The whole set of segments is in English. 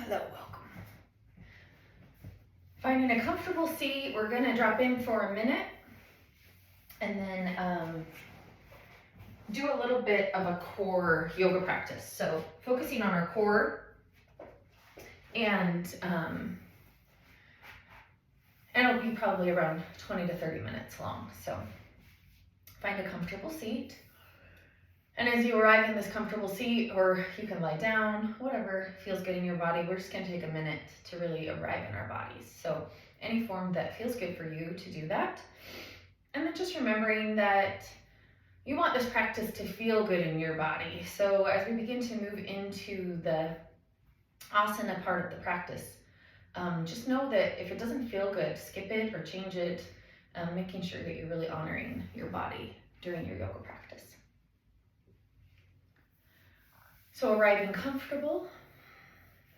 Hello, welcome. Finding a comfortable seat, we're gonna drop in for a minute and then do a little bit of a core yoga practice. So focusing on our core and it'll be probably around 20 to 30 minutes long. So find a comfortable seat. And as you arrive in this comfortable seat, or you can lie down, whatever feels good in your body, we're just gonna take a minute to really arrive in our bodies. So any form that feels good for you to do that. And then just remembering that you want this practice to feel good in your body. So as we begin to move into the asana part of the practice, just know that if it doesn't feel good, skip it or change it, making sure that you're really honoring your body during your yoga practice. So arriving comfortable,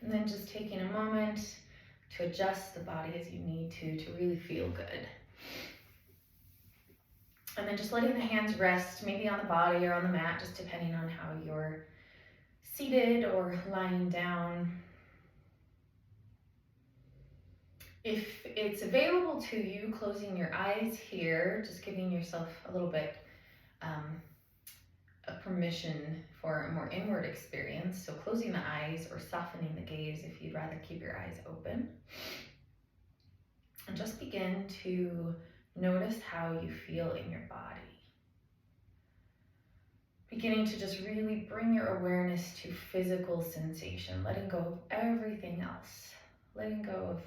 and then just taking a moment to adjust the body as you need to really feel good. And then just letting the hands rest, maybe on the body or on the mat, just depending on how you're seated or lying down. If it's available to you, closing your eyes here, just giving yourself a little bit of permission for a more inward experience. So closing the eyes or softening the gaze if you'd rather keep your eyes open. And just begin to notice how you feel in your body. Beginning to just really bring your awareness to physical sensation, letting go of everything else, letting go of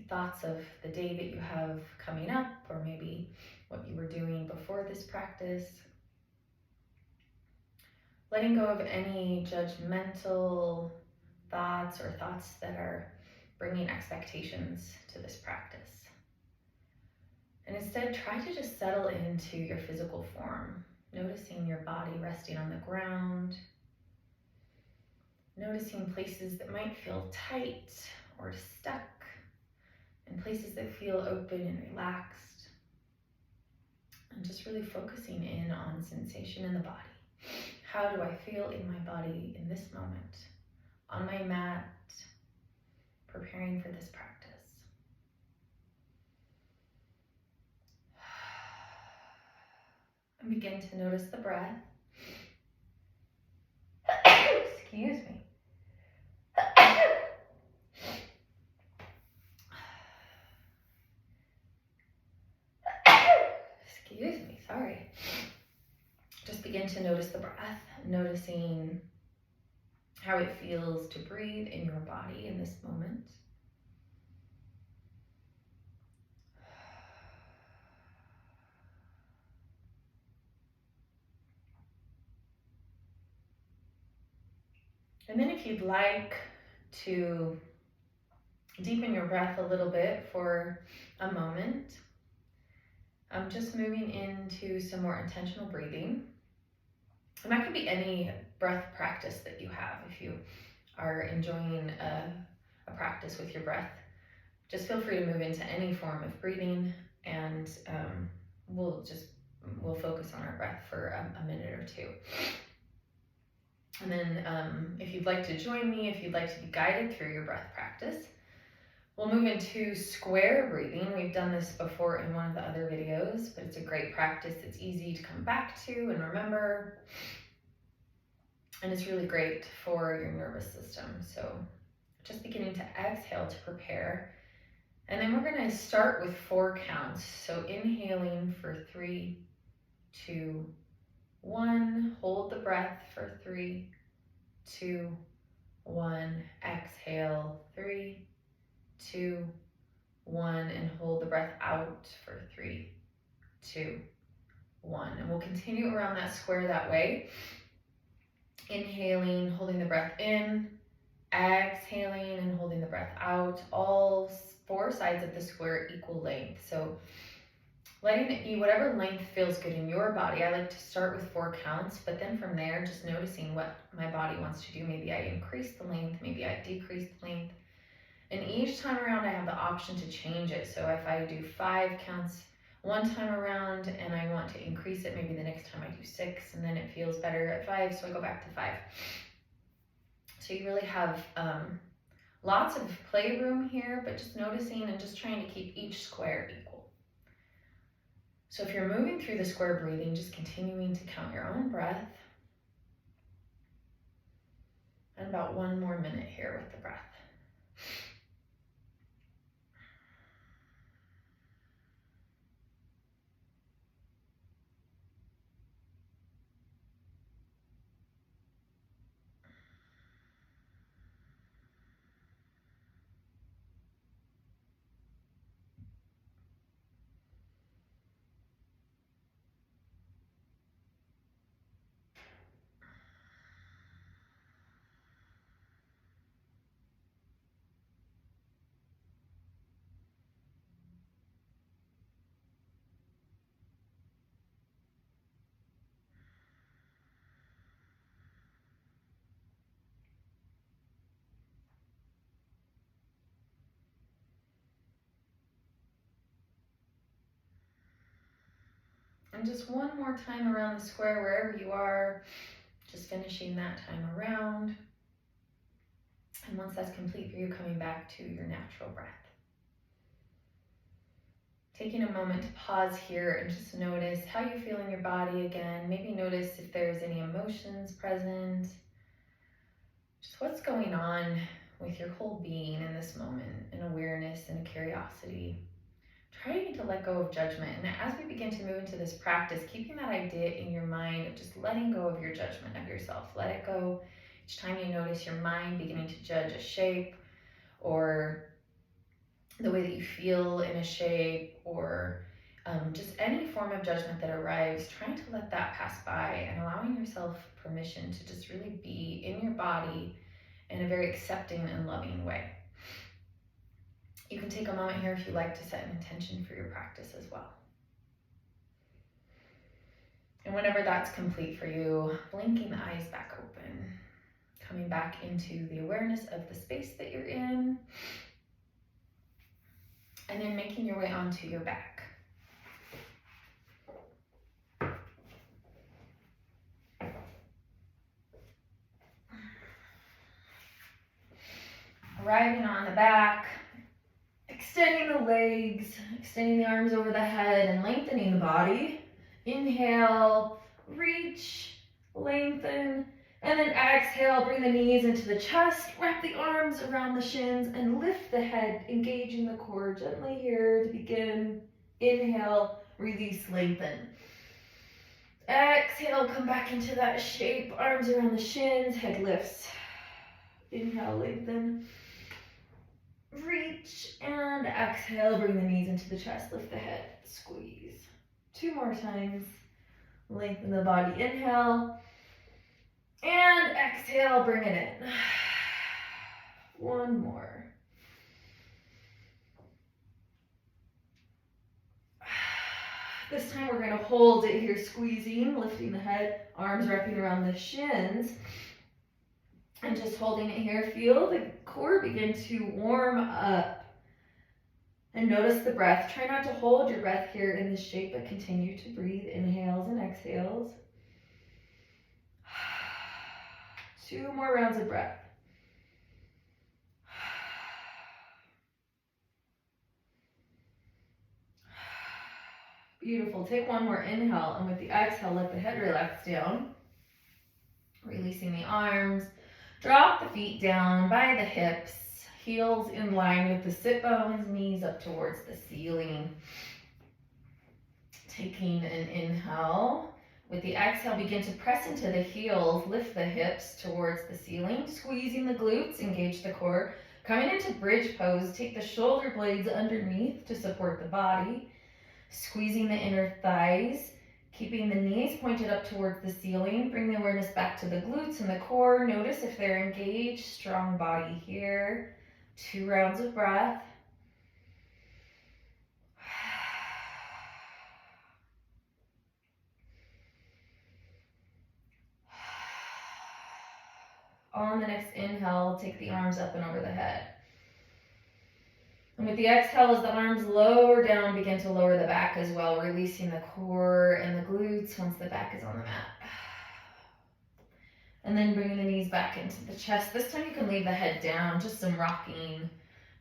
thoughts of the day that you have coming up, or maybe what you were doing before this practice. Letting go of any judgmental thoughts or thoughts that are bringing expectations to this practice. And instead, try to just settle into your physical form, noticing your body resting on the ground, noticing places that might feel tight or stuck, and places that feel open and relaxed. And just really focusing in on sensation in the body. How do I feel in my body in this moment, on my mat, preparing for this practice? And begin to notice the breath. Excuse me. Excuse me, sorry. Just begin to notice the breath, noticing how it feels to breathe in your body in this moment. And then if you'd like to deepen your breath a little bit for a moment, I'm just moving into some more intentional breathing. And that could be any breath practice that you have. If you are enjoying a practice with your breath, just feel free to move into any form of breathing, and we'll focus on our breath for a minute or two. And then if you'd like to join me, if you'd like to be guided through your breath practice, we'll move into square breathing. We've done this before in one of the other videos, but it's a great practice. It's easy to come back to and remember. And it's really great for your nervous system. So just beginning to exhale to prepare. And then we're going to start with 4 counts. So inhaling for 3, 2, 1. Hold the breath for 3, 2, 1. Exhale, 3, 2, 1. And hold the breath out for 3, 2, 1. And we'll continue around that square that way. Inhaling, holding the breath in, exhaling and holding the breath out, all 4 sides of the square equal length. So letting it be whatever length feels good in your body. I like to start with 4 counts, but then from there, just noticing what my body wants to do. Maybe I increase the length, maybe I decrease the length. And each time around, I have the option to change it. So if I do 5 counts one time around and I want to increase it, maybe the next time I do 6, and then it feels better at 5, so I go back to 5. So you really have Lots of playroom here, but just noticing and just trying to keep each square equal. So if you're moving through the square breathing, just continuing to count your own breath. And about 1 more minute here with the breath. And just 1 more time around the square wherever you are, just finishing that time around. And once that's complete for you, coming back to your natural breath. Taking a moment to pause here and just notice how you feel in your body again. Maybe notice if there's any emotions present. Just what's going on with your whole being in this moment, an awareness and a curiosity. Trying to let go of judgment. And as we begin to move into this practice, keeping that idea in your mind of just letting go of your judgment of yourself. Let it go. Each time you notice your mind beginning to judge a shape or the way that you feel in a shape or just any form of judgment that arrives, trying to let that pass by and allowing yourself permission to just really be in your body in a very accepting and loving way. You can take a moment here if you like to set an intention for your practice as well. And whenever that's complete for you, blinking the eyes back open, coming back into the awareness of the space that you're in, and then making your way onto your back. Arriving on the back, extending the legs, extending the arms over the head and lengthening the body. Inhale, reach, lengthen, and then exhale, bring the knees into the chest, wrap the arms around the shins and lift the head, engaging the core gently here to begin. Inhale, release, lengthen. Exhale, come back into that shape, arms around the shins, head lifts. Inhale, lengthen. Reach and exhale, bring the knees into the chest, lift the head, squeeze. 2 more times. Lengthen the body, inhale. And exhale, bring it in. 1 more. This time we're going to hold it here, squeezing, lifting the head, arms wrapping around the shins. And just holding it here, feel the core begin to warm up. And notice the breath. Try not to hold your breath here in this shape, but continue to breathe inhales and exhales. 2 more rounds of breath. Beautiful. Take 1 more inhale, and with the exhale, let the head relax down. Releasing the arms. Drop the feet down by the hips, heels in line with the sit bones, knees up towards the ceiling. Taking an inhale. With the exhale, begin to press into the heels, lift the hips towards the ceiling, squeezing the glutes, engage the core. Coming into bridge pose, take the shoulder blades underneath to support the body, squeezing the inner thighs. Keeping the knees pointed up towards the ceiling, bring the awareness back to the glutes and the core. Notice if they're engaged, strong body here. 2 rounds of breath. On the next inhale, take the arms up and over the head. And with the exhale, as the arms lower down, begin to lower the back as well, releasing the core and the glutes once the back is on the mat. And then bringing the knees back into the chest. This time you can leave the head down, just some rocking,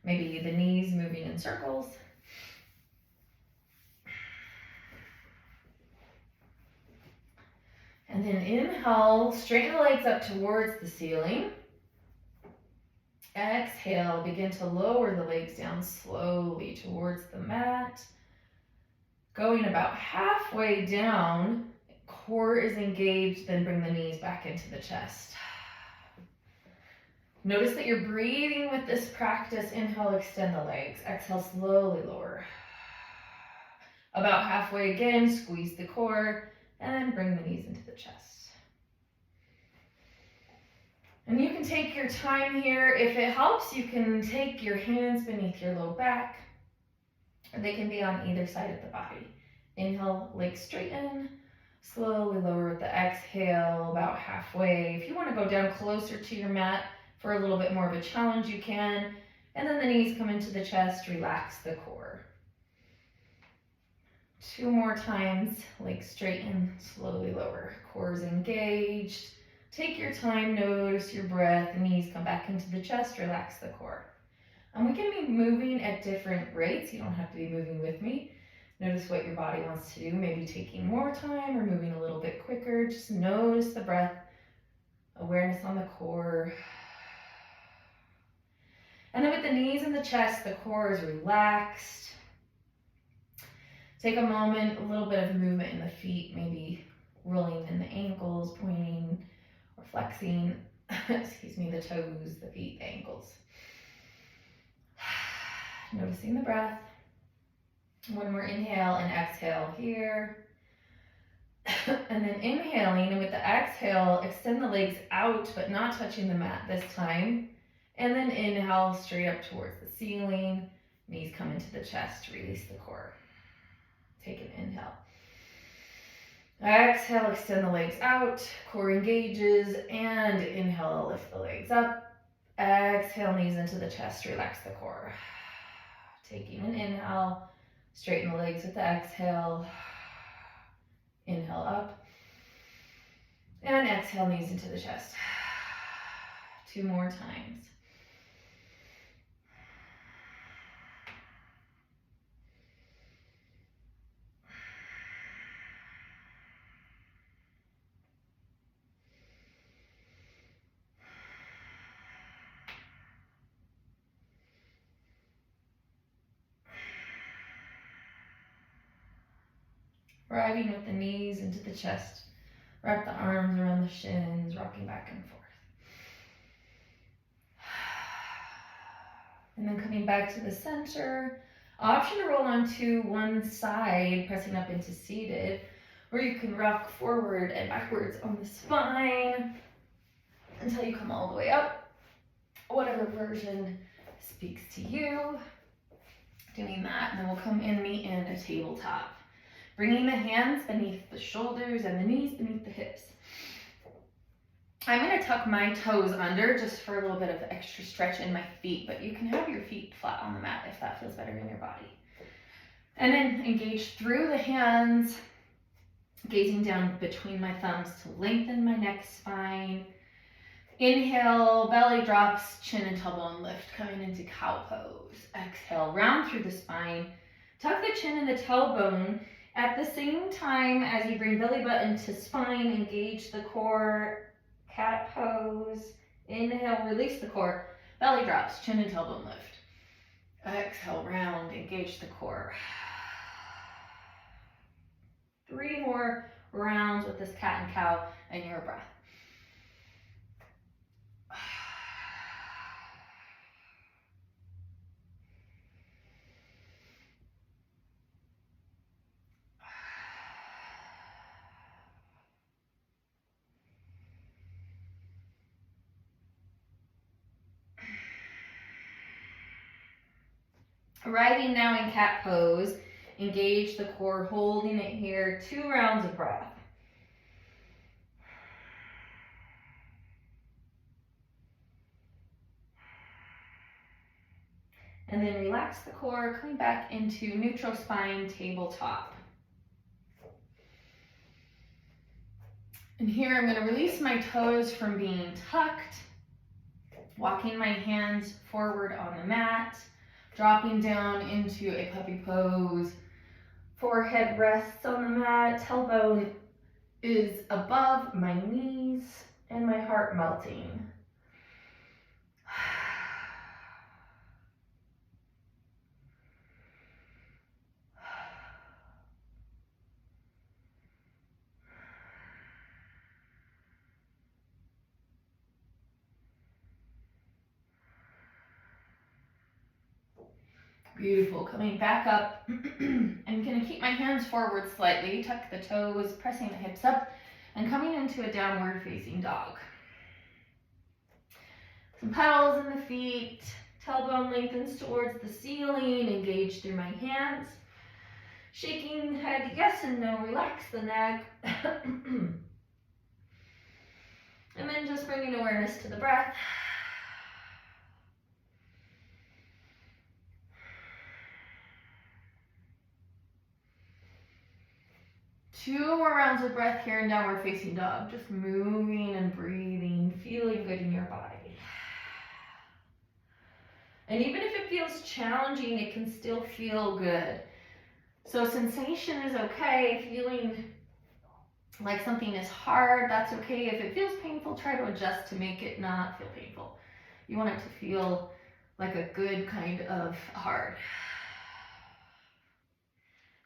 maybe the knees moving in circles. And then inhale, straighten the legs up towards the ceiling. Exhale, begin to lower the legs down slowly towards the mat. Going about halfway down, core is engaged, then bring the knees back into the chest. Notice that you're breathing with this practice. Inhale, extend the legs. Exhale, slowly lower. About halfway again, squeeze the core, and then bring the knees into the chest. And you can take your time here. If it helps, you can take your hands beneath your low back, or they can be on either side of the body. Inhale, legs straighten. Slowly lower with the exhale, about halfway. If you want to go down closer to your mat for a little bit more of a challenge, you can. And then the knees come into the chest, relax the core. 2 more times, legs straighten, slowly lower. Core is engaged. Take your time, notice your breath, the knees come back into the chest, relax the core. And we can be moving at different rates. You don't have to be moving with me. Notice what your body wants to do, maybe taking more time or moving a little bit quicker. Just notice the breath, awareness on the core. And then with the knees in the chest, the core is relaxed. Take a moment, a little bit of movement in the feet, maybe rolling in the ankles, pointing or flexing, the toes, the feet, the ankles. Noticing the breath. One more inhale and exhale here. And then inhaling, and with the exhale, extend the legs out, but not touching the mat this time. And then inhale, straight up towards the ceiling. Knees come into the chest, release the core. Take an inhale. Exhale, extend the legs out, core engages, and inhale, lift the legs up. Exhale, knees into the chest, relax the core. Taking an inhale, straighten the legs with the exhale. Inhale up. And exhale, knees into the chest. 2 more times. Arriving with the knees into the chest. Wrap the arms around the shins, rocking back and forth. And then coming back to the center. Option to roll onto one side, pressing up into seated, or you can rock forward and backwards on the spine until you come all the way up. Whatever version speaks to you. Doing that, and then we'll come in, meet in a tabletop. Bringing the hands beneath the shoulders and the knees beneath the hips. I'm going to tuck my toes under just for a little bit of extra stretch in my feet, but you can have your feet flat on the mat if that feels better in your body. And then engage through the hands, gazing down between my thumbs to lengthen my neck spine. Inhale, belly drops, chin and tailbone lift, coming into cow pose. Exhale, round through the spine. Tuck the chin and the tailbone. At the same time as you bring belly button to spine, engage the core, cat pose. Inhale, release the core, belly drops, chin and tailbone lift. Exhale, round, engage the core. 3 more rounds with this cat and cow and your breath. Arriving now in cat pose, engage the core, holding it here, 2 rounds of breath. And then relax the core, coming back into neutral spine tabletop. And here I'm going to release my toes from being tucked, walking my hands forward on the mat, dropping down into a puppy pose. Forehead rests on the mat, tailbone is above my knees, and my heart melting. Beautiful. Coming back up. I'm going to keep my hands forward slightly, tuck the toes, pressing the hips up, and coming into a downward facing dog. Some petals in the feet, tailbone lengthens towards the ceiling, engage through my hands. Shaking head yes and no, relax the neck. And then just bringing awareness to the breath. Two more rounds of breath here in downward facing dog. Just moving and breathing, feeling good in your body. And even if it feels challenging, it can still feel good. So sensation is okay. Feeling like something is hard, that's okay. If it feels painful, try to adjust to make it not feel painful. You want it to feel like a good kind of hard.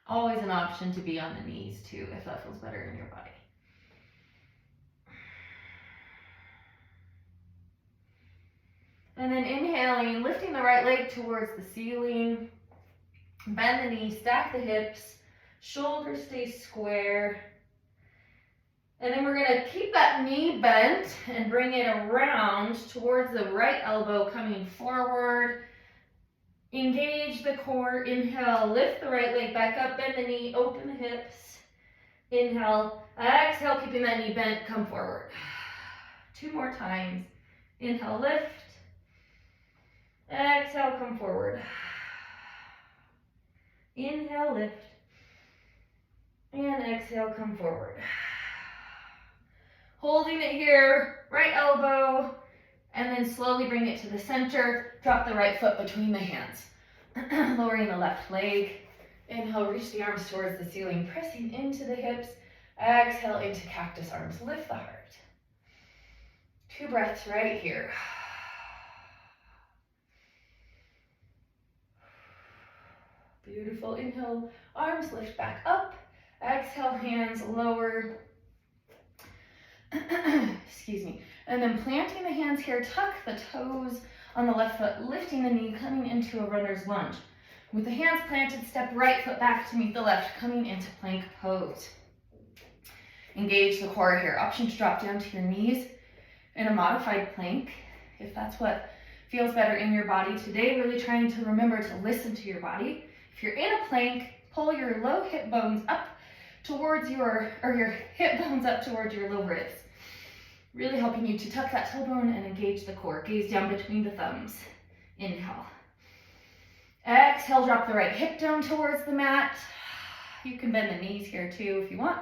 Always an option to be on the knees too, if that feels better in your body. And then inhaling, lifting the right leg towards the ceiling. Bend the knees, stack the hips, shoulders stay square. And then we're going to keep that knee bent and bring it around towards the right elbow, coming forward. Engage the core, inhale, lift the right leg back up, bend the knee, open the hips. Inhale, exhale, keeping that knee bent, come forward. Two more times. Inhale, lift. Exhale, come forward. Inhale, lift. And exhale, come forward. Holding it here, right elbow, and then slowly bring it to the center. Drop the right foot between the hands. Lowering the left leg. Inhale, reach the arms towards the ceiling, pressing into the hips. Exhale into cactus arms, lift the heart. 2 breaths right here. Beautiful. Inhale, arms lift back up. Exhale, hands lower. Excuse me. And then planting the hands here, tuck the toes on the left foot, lifting the knee, coming into a runner's lunge. With the hands planted, step right foot back to meet the left, coming into plank pose. Engage the core here. Option to drop down to your knees in a modified plank, if that's what feels better in your body today. Really trying to remember to listen to your body. If you're in a plank, pull your low hip bones up towards your hip bones up towards your low ribs. Really helping you to tuck that tailbone and engage the core. Gaze down between the thumbs. Inhale. Exhale, drop the right hip down towards the mat. You can bend the knees here too if you want.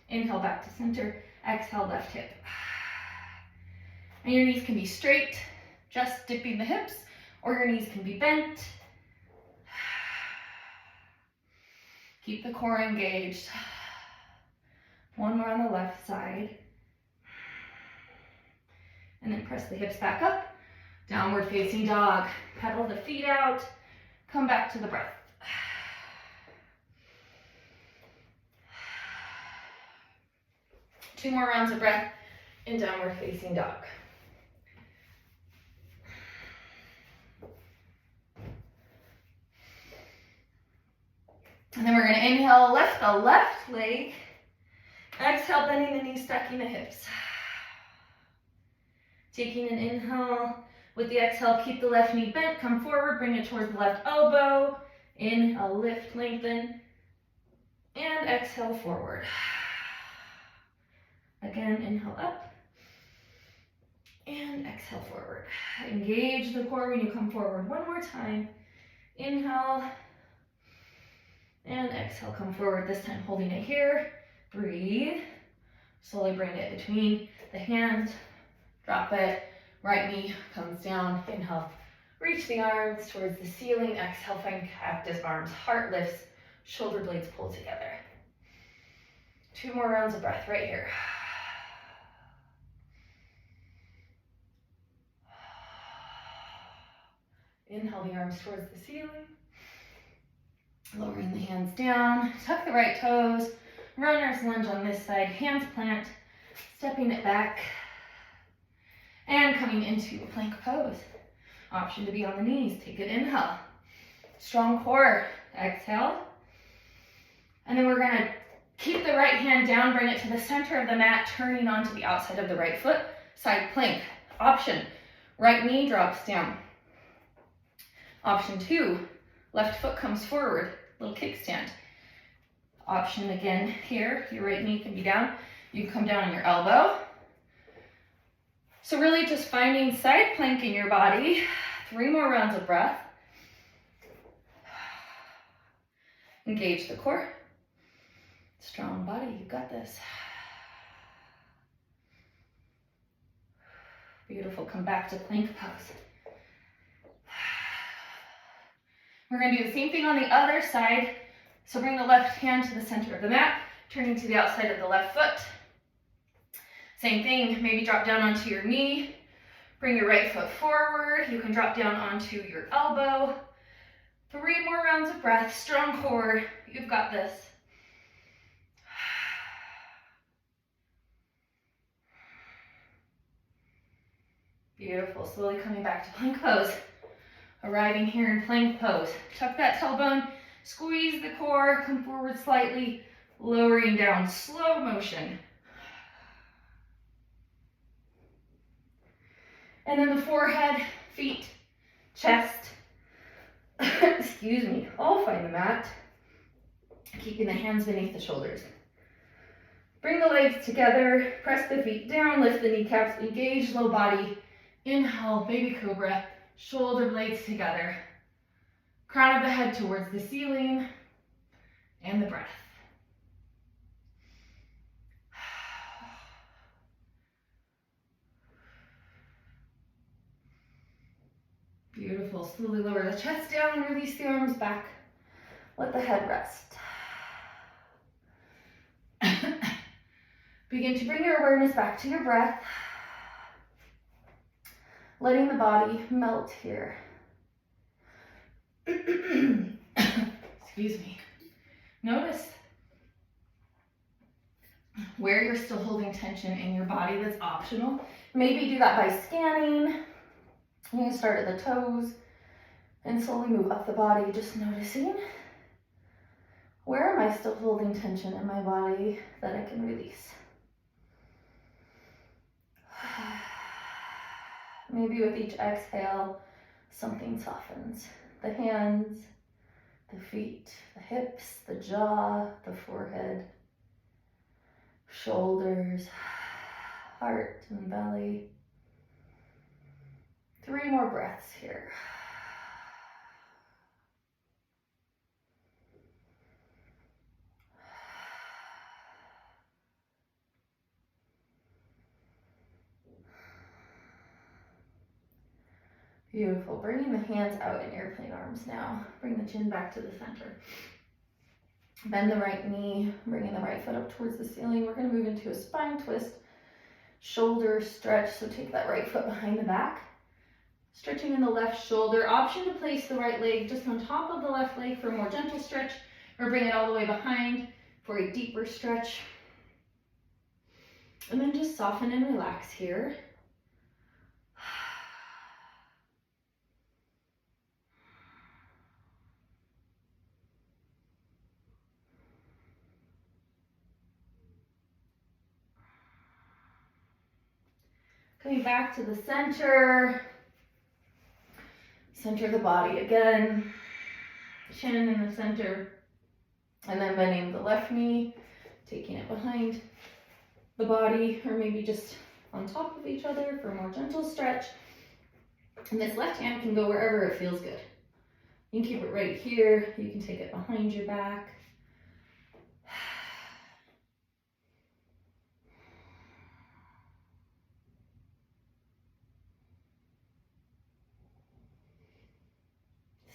Inhale, back to center. Exhale, left hip. And your knees can be straight, just dipping the hips, or your knees can be bent. Keep the core engaged. One more on the left side. And then press the hips back up. Downward facing dog. Pedal the feet out. Come back to the breath. Two more rounds of breath in downward facing dog. And then we're going to inhale, lift the left leg. Exhale, bending the knees, stacking the hips. Taking an inhale. With the exhale, keep the left knee bent. Come forward, bring it towards the left elbow. Inhale, lift, lengthen. And exhale, forward. Again, inhale up. And exhale, forward. Engage the core when you come forward. One more time. Inhale. And exhale, come forward. This time holding it here. Breathe. Slowly bring it between the hands, drop it, right knee comes down, inhale, reach the arms towards the ceiling, exhale, find cactus arms, heart lifts, shoulder blades pull together. 2 more rounds of breath right here. Inhale the arms towards the ceiling. Lowering the hands down, tuck the right toes, runner's lunge on this side, hands plant, stepping it back, and coming into a plank pose. Option to be on the knees, take an inhale. Strong core, exhale. And then we're gonna keep the right hand down, bring it to the center of the mat, turning onto the outside of the right foot, side plank. Option, right knee drops down. Option 2, left foot comes forward, little kickstand. Option again here, your right knee can be down. You can come down on your elbow. So really just finding side plank in your body. 3 more rounds of breath. Engage the core. Strong body, you got this. Beautiful, come back to plank pose. We're gonna do the same thing on the other side. So bring the left hand to the center of the mat, turning to the outside of the left foot. Same thing, maybe drop down onto your knee, bring your right foot forward. You can drop down onto your elbow. 3 more rounds of breath, strong core, you've got this. Beautiful, slowly coming back to plank pose. Arriving here in plank pose. Tuck that tailbone, squeeze the core, come forward slightly, lowering down, slow motion. And then the forehead, feet, chest, excuse me, all find the mat. Keeping the hands beneath the shoulders. Bring the legs together, press the feet down, lift the kneecaps, engage low body. Inhale, baby cobra, shoulder blades together. Crown of the head towards the ceiling, and the breath. Beautiful, slowly lower the chest down, release the arms back. Let the head rest. Begin to bring your awareness back to your breath. Letting the body melt here. Excuse me. Notice where you're still holding tension in your body that's optional. Maybe do that by scanning. You can start at the toes and slowly move up the body, just noticing where am I still holding tension in my body that I can release. Maybe with each exhale, something softens. The hands, the feet, the hips, the jaw, the forehead, shoulders, heart and belly. 3 more breaths here. Beautiful. Bringing the hands out in airplane arms now. Bring the chin back to the center. Bend the right knee, bringing the right foot up towards the ceiling. We're going to move into a spine twist, shoulder stretch. So take that right foot behind the back. Stretching in the left shoulder. Option to place the right leg just on top of the left leg for a more gentle stretch, or bring it all the way behind for a deeper stretch. And then just soften and relax here. Coming back to the center. Center the body again. Chin in the center. And then bending the left knee, taking it behind the body, or maybe just on top of each other for a more gentle stretch. And this left hand can go wherever it feels good. You can keep it right here. You can take it behind your back.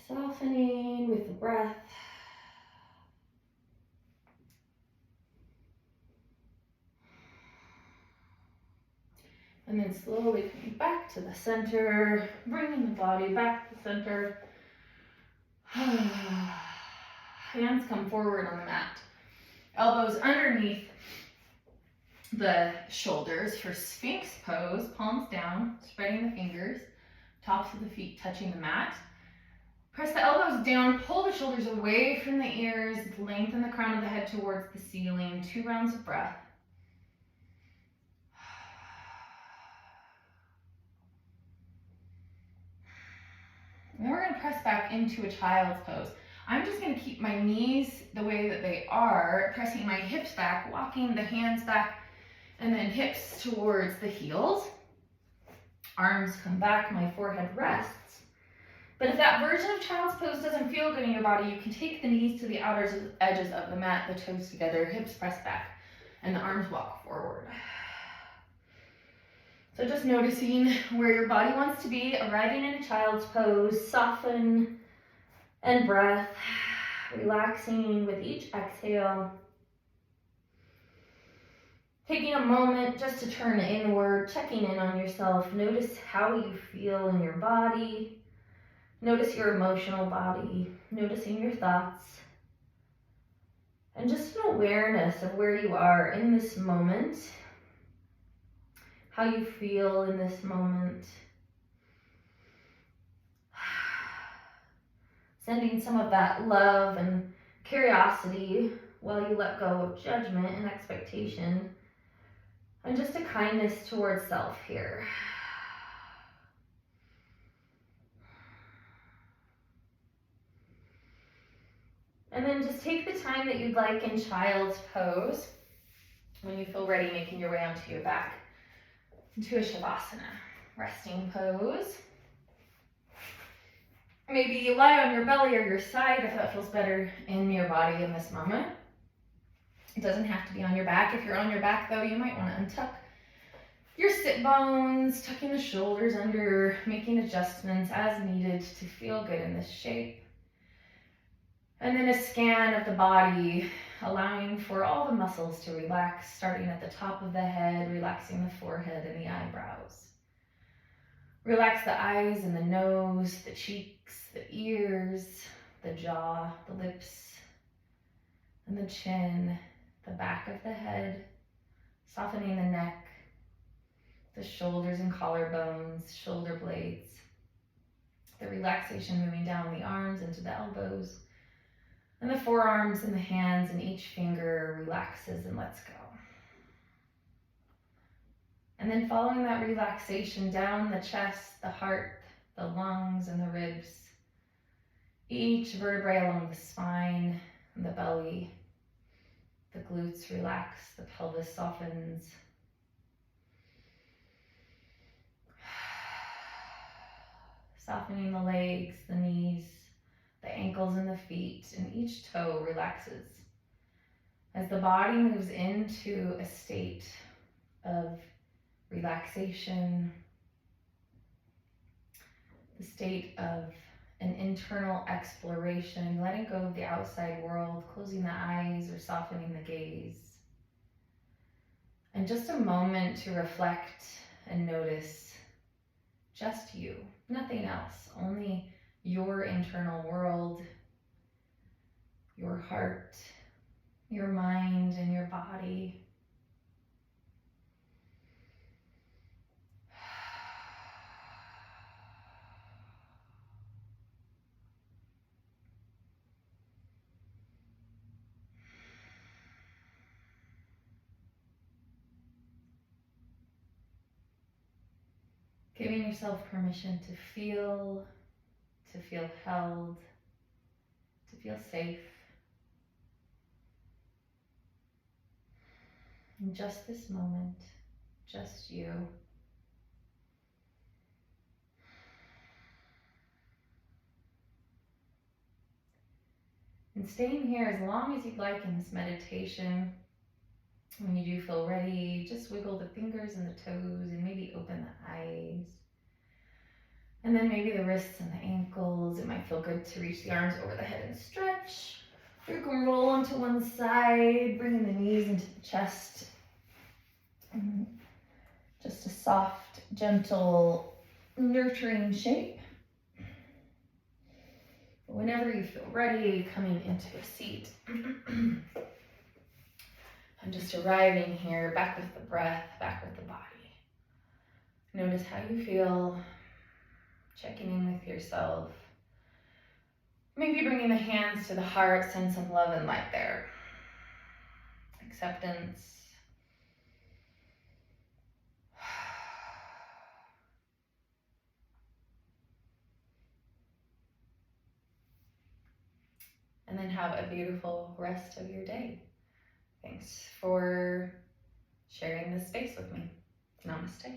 Softening with the breath. And then slowly coming back to the center, bringing the body back to the center. Hands come forward on the mat. Elbows underneath the shoulders for Sphinx pose, palms down, spreading the fingers, tops of the feet touching the mat. Press the elbows down, pull the shoulders away from the ears, lengthen the crown of the head towards the ceiling. 2 rounds of breath. And then we're gonna press back into a child's pose. I'm just gonna keep my knees the way that they are, pressing my hips back, walking the hands back, and then hips towards the heels. Arms come back, my forehead rests. But if that version of child's pose doesn't feel good in your body, you can take the knees to the outer edges of the mat, the toes together, hips press back, and the arms walk forward. So just noticing where your body wants to be, arriving in a child's pose, soften and breath, relaxing with each exhale. Taking a moment just to turn inward, checking in on yourself. Notice how you feel in your body. Notice your emotional body, noticing your thoughts. And just an awareness of where you are in this moment. How you feel in this moment. Sending some of that love and curiosity while you let go of judgment and expectation. And just a kindness towards self here. And then just take the time that you'd like in child's pose. When you feel ready, making your way onto your back. Into a Shavasana, resting pose. Maybe you lie on your belly or your side if that feels better in your body in this moment. It doesn't have to be on your back. If you're on your back though, you might want to untuck your sit bones, tucking the shoulders under, making adjustments as needed to feel good in this shape. And then a scan of the body, allowing for all the muscles to relax, starting at the top of the head, relaxing the forehead and the eyebrows. Relax the eyes and the nose, the cheeks, the ears, the jaw, the lips, and the chin, the back of the head, softening the neck, the shoulders and collarbones, shoulder blades, the relaxation moving down the arms into the elbows, and the forearms and the hands, and each finger relaxes and lets go. And then following that relaxation down the chest, the heart, the lungs, and the ribs, each vertebrae along the spine and the belly, the glutes relax, the pelvis softens. Softening the legs, the knees, the ankles and the feet, and each toe relaxes. As the body moves into a state of relaxation, the state of an internal exploration, letting go of the outside world, closing the eyes or softening the gaze. And just a moment to reflect and notice just you, nothing else, only your internal world, your heart, your mind, and your body. Giving yourself permission to feel held, to feel safe. In just this moment, just you. And staying here as long as you'd like in this meditation. When you do feel ready, just wiggle the fingers and the toes and maybe open the eyes. And then maybe the wrists and the ankles. ankles. It might feel good to reach the arms over the head and stretch. You can roll onto one side, bringing the knees into the chest. Just a soft, gentle, nurturing shape. Whenever you feel ready, coming into a seat. I'm just arriving here, back with the breath, back with the body. Notice how you feel, checking in with yourself. Maybe bringing the hands to the heart, send some love and light there. Acceptance. And then have a beautiful rest of your day. Thanks for sharing this space with me. Namaste.